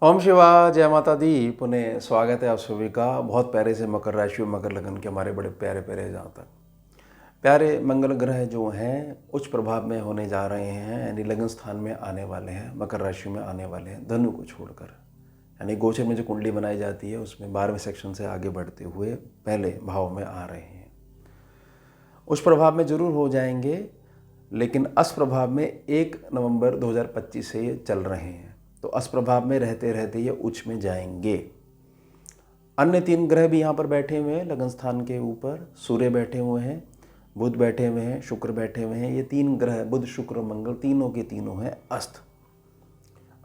ओम शिवा जय माता दी। पुनः स्वागत है आप सभी का। बहुत प्यारे से मकर राशि और मकर लगन के हमारे बड़े प्यारे प्यारे जातक, प्यारे मंगल ग्रह जो हैं उच्च प्रभाव में होने जा रहे हैं, यानी लगन स्थान में आने वाले हैं, मकर राशि में आने वाले हैं धनु को छोड़कर। यानी गोचर में जो कुंडली बनाई जाती है उसमें 12वें सेक्शन से आगे बढ़ते हुए पहले भाव में आ रहे हैं। उच्च प्रभाव में जरूर हो जाएंगे, लेकिन अस प्रभाव में 1 नवंबर 2025 से ये चल रहे हैं, तो अस प्रभाव में रहते रहते ये उच्च में जाएंगे। अन्य 3 ग्रह भी यहाँ पर बैठे हुए हैं लगन स्थान के ऊपर। सूर्य बैठे हुए हैं, बुध बैठे हुए हैं, शुक्र बैठे हुए हैं। ये 3 ग्रह बुध शुक्र मंगल तीनों के तीनों हैं अस्त।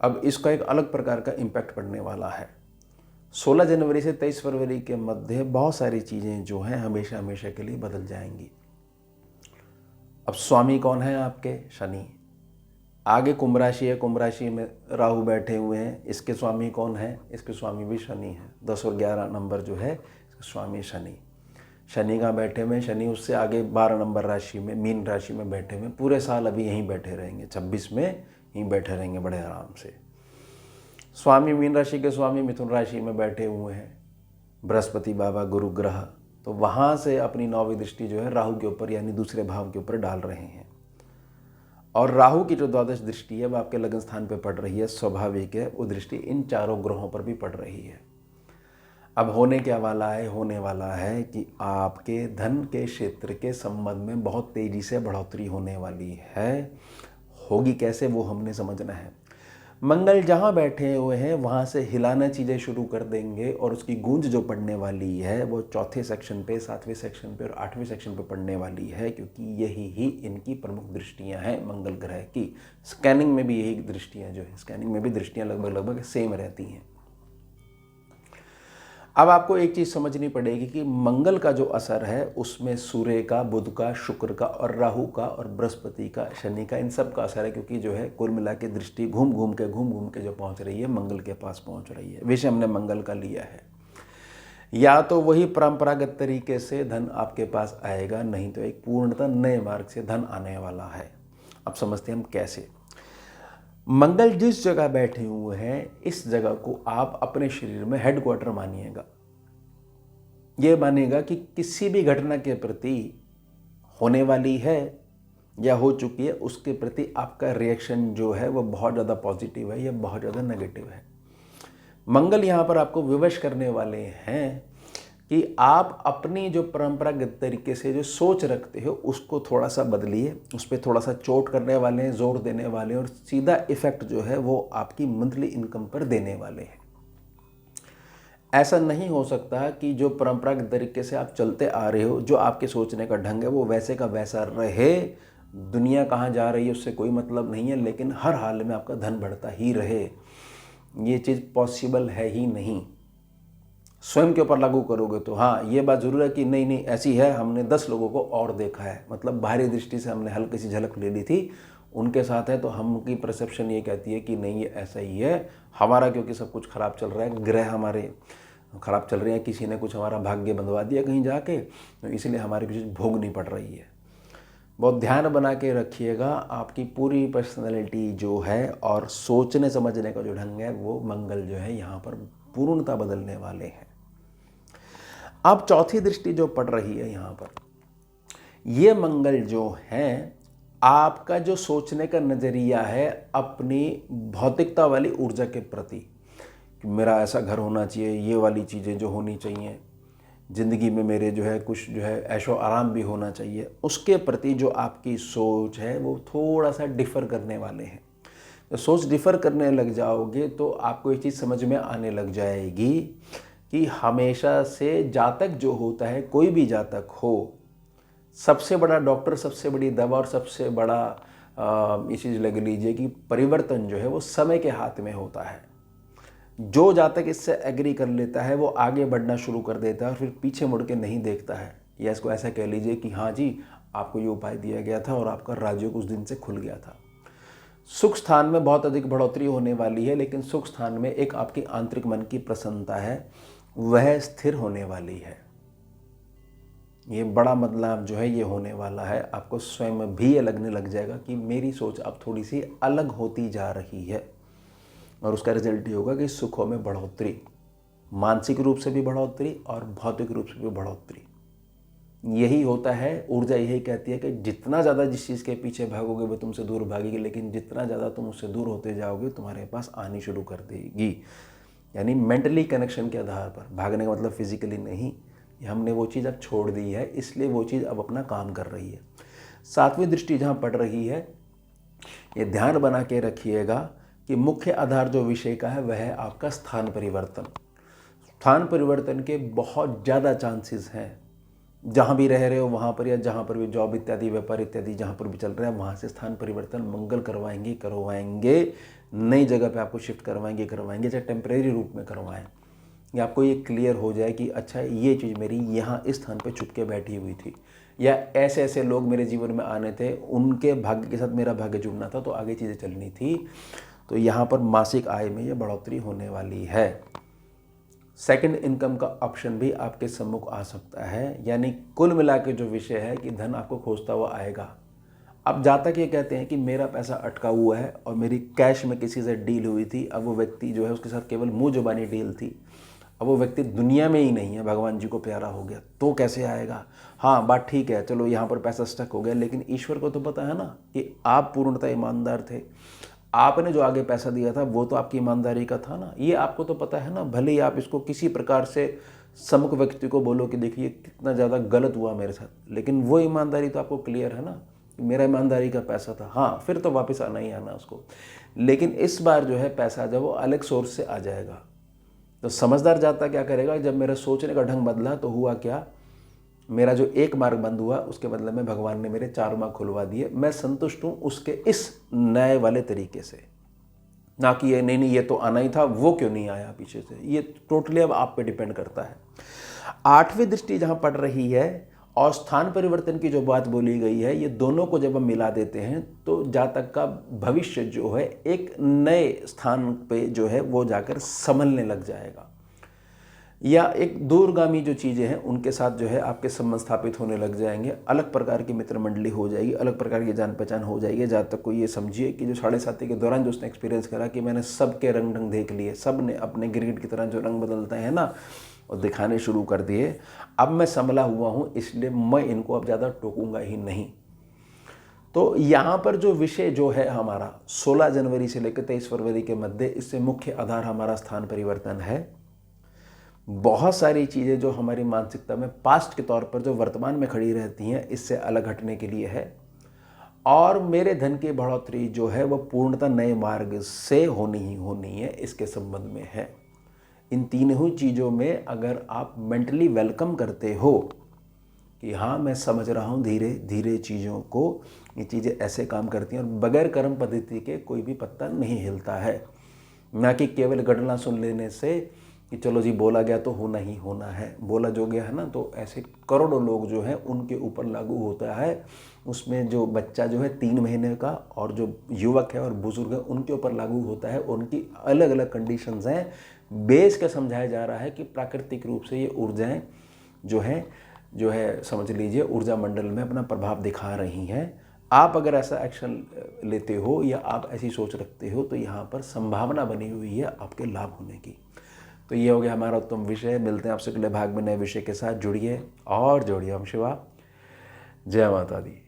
अब इसका एक अलग प्रकार का इम्पैक्ट पड़ने वाला है। 16 जनवरी से 23 फरवरी के मध्य बहुत सारी चीज़ें जो हैं हमेशा हमेशा के लिए बदल जाएंगी। अब स्वामी कौन है आपके? शनि। आगे कुंभ राशि है, कुंभ राशि में राहु बैठे हुए हैं। इसके स्वामी कौन है? इसके स्वामी भी शनि है। 10 और 11 नंबर जो है इसके स्वामी शनि। शनि कहाँ बैठे हुए हैं? शनि उससे आगे 12 नंबर राशि में मीन राशि में बैठे हुए। पूरे साल अभी यहीं बैठे रहेंगे, 26 में यहीं बैठे रहेंगे बड़े आराम से। स्वामी मीन राशि के स्वामी मिथुन राशि में बैठे हुए हैं, बृहस्पति बाबा गुरु ग्रह। तो वहाँ से अपनी 9वीं दृष्टि जो है राहु के ऊपर यानी दूसरे भाव के ऊपर डाल रहे हैं। और राहु की जो 12वीं दृष्टि है वो आपके लगन स्थान पे पड़ रही है, स्वाभाविक है। वो दृष्टि इन चारों ग्रहों पर भी पड़ रही है। अब होने क्या वाला है? होने वाला है कि आपके धन के क्षेत्र के संबंध में बहुत तेज़ी से बढ़ोतरी होने वाली है। होगी कैसे वो हमने समझना है। मंगल जहाँ बैठे हुए हैं वहाँ से हिलाना चीज़ें शुरू कर देंगे, और उसकी गूंज जो पड़ने वाली है वो 4थे सेक्शन पे, 7वें सेक्शन पे और 8वें सेक्शन पे पड़ने वाली है, क्योंकि यही ही इनकी प्रमुख दृष्टियाँ हैं मंगल ग्रह की। स्कैनिंग में भी यही दृष्टियाँ जो है, स्कैनिंग में भी दृष्टियाँ लगभग सेम रहती हैं। अब आपको एक चीज़ समझनी पड़ेगी कि मंगल का जो असर है उसमें सूर्य का, बुध का, शुक्र का और राहु का और बृहस्पति का, शनि का, इन सब का असर है। क्योंकि जो है कुल मिला के दृष्टि घूम घूम के जो पहुंच रही है मंगल के पास पहुंच रही है। विषय हमने मंगल का लिया है। या तो वही परंपरागत तरीके से धन आपके पास आएगा, नहीं तो एक पूर्णतः नए मार्ग से धन आने वाला है। अब समझते हैं हम कैसे। मंगल जिस जगह बैठे हुए हैं इस जगह को आप अपने शरीर में हेडक्वार्टर मानिएगा। ये मानेगा कि किसी भी घटना के प्रति होने वाली है या हो चुकी है उसके प्रति आपका रिएक्शन जो है वो बहुत ज़्यादा पॉजिटिव है या बहुत ज़्यादा नेगेटिव है। मंगल यहाँ पर आपको विवश करने वाले हैं कि आप अपनी जो परंपरागत तरीके से जो सोच रखते हो उसको थोड़ा सा बदलिए। उस पर थोड़ा सा चोट करने वाले हैं, जोर देने वाले हैं, और सीधा इफेक्ट जो है वो आपकी मंथली इनकम पर देने वाले हैं। ऐसा नहीं हो सकता कि जो परंपरागत तरीके से आप चलते आ रहे हो, जो आपके सोचने का ढंग है वो वैसे का वैसा रहे। दुनिया कहाँ जा रही है उससे कोई मतलब नहीं है, लेकिन हर हाल में आपका धन बढ़ता ही रहे, ये चीज़ पॉसिबल है ही नहीं। स्वयं के ऊपर लागू करोगे तो हाँ, ये बात ज़रूर है कि नहीं नहीं ऐसी है, हमने 10 लोगों को और देखा है, मतलब बाहरी दृष्टि से हमने हल्की सी झलक ले ली थी, उनके साथ है तो हमकी परसेप्शन ये कहती है कि नहीं ये ऐसा ही है। हमारा क्योंकि सब कुछ ख़राब चल रहा है, ग्रह हमारे ख़राब चल रहे हैं, किसी ने कुछ हमारा भाग्य बंधवा दिया कहीं जाके, तो इसलिए हमारी चीज़ भोगनी पड़ रही है। बहुत ध्यान बना के रखिएगा। आपकी पूरी पर्सनैलिटी जो है और सोचने समझने का जो ढंग है वो मंगल जो है यहाँ पर पूर्णता बदलने वाले हैं। अब 4थी दृष्टि जो पड़ रही है यहाँ पर, ये मंगल जो है आपका जो सोचने का नज़रिया है अपनी भौतिकता वाली ऊर्जा के प्रति, कि मेरा ऐसा घर होना चाहिए, ये वाली चीज़ें जो होनी चाहिए ज़िंदगी में, मेरे जो है कुछ जो है ऐशो आराम भी होना चाहिए, उसके प्रति जो आपकी सोच है वो थोड़ा सा डिफ़र करने वाले हैं। तो सोच डिफ़र करने लग जाओगे तो आपको एक चीज़ समझ में आने लग जाएगी कि हमेशा से जातक जो होता है, कोई भी जातक हो, सबसे बड़ा डॉक्टर, सबसे बड़ी दवा और सबसे बड़ा ये चीज़ लग लीजिए कि परिवर्तन जो है वो समय के हाथ में होता है। जो जातक इससे एग्री कर लेता है वो आगे बढ़ना शुरू कर देता है और फिर पीछे मुड़ के नहीं देखता है, या इसको ऐसा कह लीजिए कि हाँ जी आपको ये उपाय दिया गया था और आपका राजयोग उस दिन से खुल गया था। सुख स्थान में बहुत अधिक बढ़ोतरी होने वाली है, लेकिन सुख स्थान में एक आपकी आंतरिक मन की प्रसन्नता है वह स्थिर होने वाली है। ये बड़ा बदलाव जो है ये होने वाला है। आपको स्वयं भी ये लगने लग जाएगा कि मेरी सोच अब थोड़ी सी अलग होती जा रही है। और उसका रिजल्ट ये होगा कि सुखों में बढ़ोतरी, मानसिक रूप से भी बढ़ोतरी और भौतिक रूप से भी बढ़ोतरी। यही होता है, ऊर्जा यही कहती है कि जितना ज़्यादा जिस चीज़ के पीछे भागोगे वो तुमसे दूर भागेगी, लेकिन जितना ज़्यादा तुम उससे दूर होते जाओगे तुम्हारे पास आनी शुरू कर देगी। यानी मेंटली कनेक्शन के आधार पर भागने का मतलब फिजिकली नहीं, हमने वो चीज़ अब छोड़ दी है, इसलिए वो चीज़ अब अपना काम कर रही है। सातवीं दृष्टि जहाँ पड़ रही है, ये ध्यान बना के रखिएगा कि मुख्य आधार जो विषय का है वह है आपका स्थान परिवर्तन। स्थान परिवर्तन के बहुत ज़्यादा चांसेस हैं। जहाँ भी रह रहे हो वहाँ पर, या जहाँ पर भी जॉब इत्यादि, व्यापार इत्यादि जहाँ पर भी चल रहा है, वहाँ से स्थान परिवर्तन मंगल करवाएंगे, नई जगह पे आपको शिफ्ट करवाएंगे, चाहे टेम्परेरी रूप में करवाएं। या आपको ये क्लियर हो जाए कि अच्छा ये चीज़ मेरी यहाँ इस स्थान पे छुप के बैठी हुई थी, या ऐसे ऐसे लोग मेरे जीवन में आने थे, उनके भाग्य के साथ मेरा भाग्य जुड़ना था, तो आगे चीज़ें चलनी थी। तो यहाँ पर मासिक आय में ये बढ़ोतरी होने वाली है। सेकंड इनकम का ऑप्शन भी आपके सम्मुख आ सकता है। यानी कुल मिला के जो विषय है कि धन आपको खोजता हुआ आएगा। अब जातक ये कहते हैं कि मेरा पैसा अटका हुआ है और मेरी कैश में किसी से डील हुई थी, अब वो व्यक्ति जो है उसके साथ केवल मुँह जुबानी डील थी, अब वो व्यक्ति दुनिया में ही नहीं है, भगवान जी को प्यारा हो गया, तो कैसे आएगा। हाँ बात ठीक है, चलो यहाँ पर पैसा स्टक हो गया, लेकिन ईश्वर को तो पता है ना कि आप पूर्णतः ईमानदार थे, आपने जो आगे पैसा दिया था वो तो आपकी ईमानदारी का था ना, ये आपको तो पता है ना। भले ही आप इसको किसी प्रकार से सम्मुख व्यक्ति को बोलो कि देखिए कितना ज़्यादा गलत हुआ मेरे साथ, लेकिन वो ईमानदारी तो आपको क्लियर है ना, मेरा ईमानदारी का पैसा था। हाँ फिर तो वापस आना ही आना उसको, लेकिन इस बार जो है पैसा जब वो अलग सोर्स से आ जाएगा, तो समझदार जाता क्या करेगा, जब मेरा सोचने का ढंग बदला तो हुआ क्या, मेरा जो एक मार्ग बंद हुआ उसके बदले में भगवान ने मेरे 4 मार्ग खुलवा दिए। मैं संतुष्ट हूँ उसके इस नए वाले तरीके से, ना कि ये नहीं ये तो आना ही था, वो क्यों नहीं आया पीछे से। ये टोटली अब आप पे डिपेंड करता है। आठवीं दृष्टि जहाँ पड़ रही है और स्थान परिवर्तन की जो बात बोली गई है, ये दोनों को जब हम मिला देते हैं तो जातक का भविष्य जो है एक नए स्थान पे जो है वो जाकर संभलने लग जाएगा, या एक दूरगामी जो चीज़ें हैं उनके साथ जो है आपके संबंध स्थापित होने लग जाएंगे, अलग प्रकार की मित्र मंडली हो जाएगी, अलग प्रकार की जान पहचान हो जाएगी। जहाँ तक को ये समझिए कि जो 7.5 के दौरान जो उसने एक्सपीरियंस करा कि मैंने सबके रंग ढंग देख लिए, सब ने अपने गिरगिट की तरह जो रंग बदलते हैं ना और दिखाने शुरू कर दिए। अब मैं संभला हुआ हूँ, इसलिए मैं इनको अब ज़्यादा टोकूंगा ही नहीं। तो यहाँ पर जो विषय जो है हमारा 16 जनवरी से लेकर 23 फरवरी के मध्य, इससे मुख्य आधार हमारा स्थान परिवर्तन है। बहुत सारी चीज़ें जो हमारी मानसिकता में पास्ट के तौर पर जो वर्तमान में खड़ी रहती हैं, इससे अलग हटने के लिए है। और मेरे धन की बढ़ोतरी जो है वो पूर्णतः नए मार्ग से होनी ही होनी है, इसके संबंध में है। इन तीनों चीज़ों में अगर आप मेंटली वेलकम करते हो कि हाँ मैं समझ रहा हूँ धीरे धीरे चीज़ों को, ये चीज़ें ऐसे काम करती हैं और बगैर कर्म पद्धति के कोई भी पत्ता नहीं हिलता है, ना कि केवल घटना सुन लेने से कि चलो जी बोला गया तो होना ही होना है, बोला जो गया है ना, तो ऐसे करोड़ों लोग जो हैं उनके ऊपर लागू होता है। उसमें जो बच्चा जो है 3 महीने का और जो युवक है और बुजुर्ग है उनके ऊपर लागू होता है, उनकी अलग अलग कंडीशंस हैं। बेस का समझाया जा रहा है कि प्राकृतिक रूप से ये ऊर्जाएं जो है समझ लीजिए ऊर्जा मंडल में अपना प्रभाव दिखा रही हैं। आप अगर ऐसा एक्शन लेते हो या आप ऐसी सोच रखते हो तो यहाँ पर संभावना बनी हुई है आपके लाभ होने की। तो ये हो गया हमारा उत्तम विषय। मिलते हैं आपसे अगले भाग में नए विषय के साथ। जुड़िए और जोड़िए। हम शिवा, जय माता दी।